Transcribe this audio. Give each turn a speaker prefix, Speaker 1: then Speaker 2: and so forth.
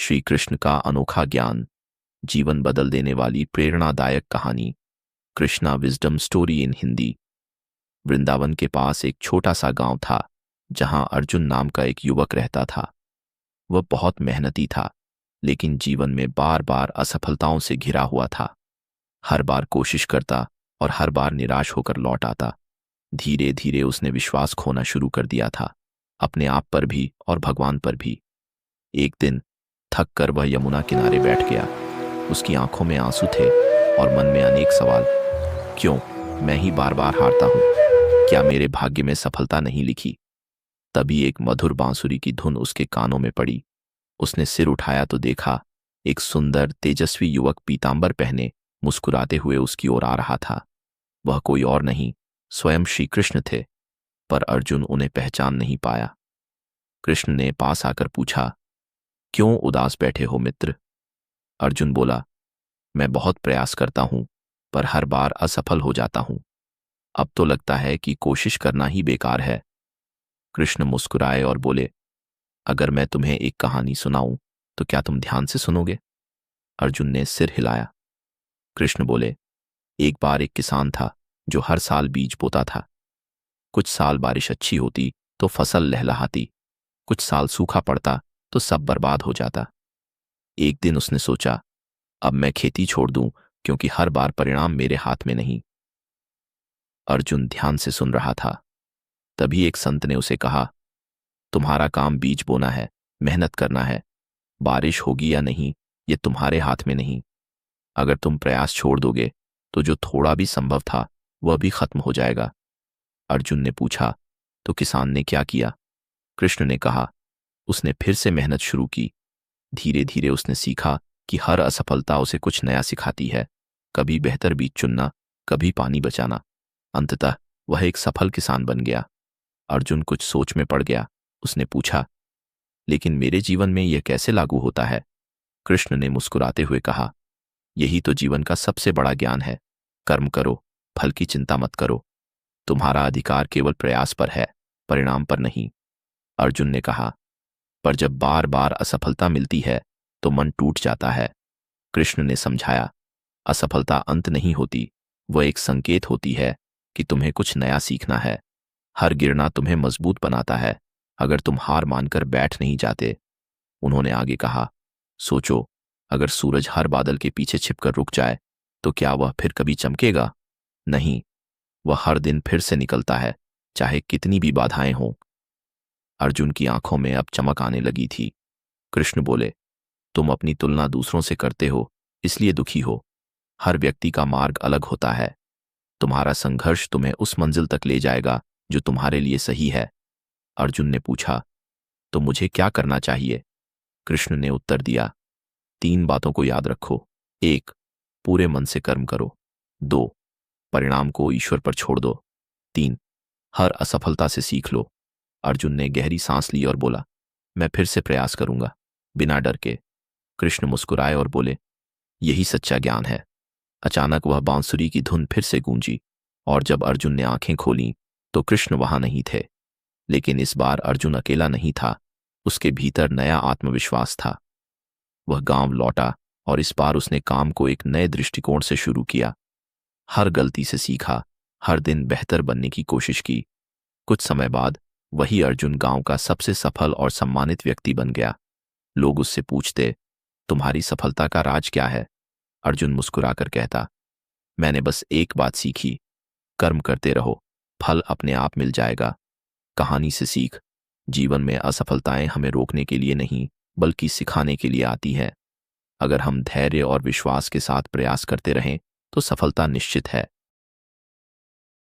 Speaker 1: श्री कृष्ण का अनोखा ज्ञान, जीवन बदल देने वाली प्रेरणादायक कहानी। Krishna wisdom story in Hindi. Vrindavan के पास एक छोटा सा गांव था जहां अर्जुन नाम का एक युवक रहता था। वह बहुत मेहनती था, लेकिन जीवन में बार बार असफलताओं से घिरा हुआ था। हर बार कोशिश करता और हर बार निराश होकर लौट आता। धीरे धीरे उसने विश्वास खोना शुरू कर दिया था, अपने आप पर भी और भगवान पर भी। एक दिन थक कर वह यमुना किनारे बैठ गया। उसकी आंखों में आंसू थे और मन में अनेक सवाल। क्यों मैं ही बार बार हारता हूं? क्या मेरे भाग्य में सफलता नहीं लिखी? तभी एक मधुर बांसुरी की धुन उसके कानों में पड़ी। उसने सिर उठाया तो देखा एक सुंदर तेजस्वी युवक पीतांबर पहने मुस्कुराते हुए उसकी ओर आ रहा था। वह कोई और नहीं, स्वयं श्री कृष्ण थे, पर अर्जुन उन्हें पहचान नहीं पाया। कृष्ण ने पास आकर पूछा, क्यों उदास बैठे हो मित्र? अर्जुन बोला, मैं बहुत प्रयास करता हूं, पर हर बार असफल हो जाता हूं। अब तो लगता है कि कोशिश करना ही बेकार है। कृष्ण मुस्कुराए और बोले, अगर मैं तुम्हें एक कहानी सुनाऊं तो क्या तुम ध्यान से सुनोगे? अर्जुन ने सिर हिलाया। कृष्ण बोले, एक बार एक किसान था जो हर साल बीज बोता था। कुछ साल बारिश अच्छी होती तो फसल लहलहाती, कुछ साल सूखा पड़ता तो सब बर्बाद हो जाता। एक दिन उसने सोचा, अब मैं खेती छोड़ दूं, क्योंकि हर बार परिणाम मेरे हाथ में नहीं। अर्जुन ध्यान से सुन रहा था। तभी एक संत ने उसे कहा, तुम्हारा काम बीज बोना है, मेहनत करना है। बारिश होगी या नहीं, ये तुम्हारे हाथ में नहीं। अगर तुम प्रयास छोड़ दोगे तो जो थोड़ा भी संभव था वह भी खत्म हो जाएगा। अर्जुन ने पूछा, तो किसान ने क्या किया? कृष्ण ने कहा, उसने फिर से मेहनत शुरू की। धीरे धीरे उसने सीखा कि हर असफलता उसे कुछ नया सिखाती है। कभी बेहतर बीज चुनना, कभी पानी बचाना। अंततः वह एक सफल किसान बन गया। अर्जुन कुछ सोच में पड़ गया। उसने पूछा, लेकिन मेरे जीवन में यह कैसे लागू होता है? कृष्ण ने मुस्कुराते हुए कहा, यही तो जीवन का सबसे बड़ा ज्ञान है। कर्म करो, फल की चिंता मत करो। तुम्हारा अधिकार केवल प्रयास पर है, परिणाम पर नहीं। अर्जुन ने कहा, पर जब बार बार असफलता मिलती है तो मन टूट जाता है। कृष्ण ने समझाया, असफलता अंत नहीं होती, वह एक संकेत होती है कि तुम्हें कुछ नया सीखना है। हर गिरना तुम्हें मजबूत बनाता है, अगर तुम हार मानकर बैठ नहीं जाते। उन्होंने आगे कहा, सोचो, अगर सूरज हर बादल के पीछे छिपकर रुक जाए तो क्या वह फिर कभी चमकेगा? नहीं, वह हर दिन फिर से निकलता है, चाहे कितनी भी बाधाएं हों। अर्जुन की आंखों में अब चमक आने लगी थी। कृष्ण बोले, तुम अपनी तुलना दूसरों से करते हो, इसलिए दुखी हो। हर व्यक्ति का मार्ग अलग होता है। तुम्हारा संघर्ष तुम्हें उस मंजिल तक ले जाएगा जो तुम्हारे लिए सही है। अर्जुन ने पूछा, तो मुझे क्या करना चाहिए? कृष्ण ने उत्तर दिया, 3 बातों को याद रखो। 1, पूरे मन से कर्म करो। 2, परिणाम को ईश्वर पर छोड़ दो। 3, हर असफलता से सीख लो। अर्जुन ने गहरी सांस ली और बोला, मैं फिर से प्रयास करूंगा, बिना डर के। कृष्ण मुस्कुराए और बोले, यही सच्चा ज्ञान है। अचानक वह बांसुरी की धुन फिर से गूंजी, और जब अर्जुन ने आंखें खोलीं तो कृष्ण वहां नहीं थे। लेकिन इस बार अर्जुन अकेला नहीं था, उसके भीतर नया आत्मविश्वास था। वह गांव लौटा और इस बार उसने काम को एक नए दृष्टिकोण से शुरू किया। हर गलती से सीखा, हर दिन बेहतर बनने की कोशिश की। कुछ समय बाद वही अर्जुन गांव का सबसे सफल और सम्मानित व्यक्ति बन गया। लोग उससे पूछते, तुम्हारी सफलता का राज क्या है? अर्जुन मुस्कुराकर कहता, मैंने बस एक बात सीखी, कर्म करते रहो, फल अपने आप मिल जाएगा। कहानी से सीख, जीवन में असफलताएं हमें रोकने के लिए नहीं, बल्कि सिखाने के लिए आती हैं। अगर हम धैर्य और विश्वास के साथ प्रयास करते रहें तो सफलता निश्चित है।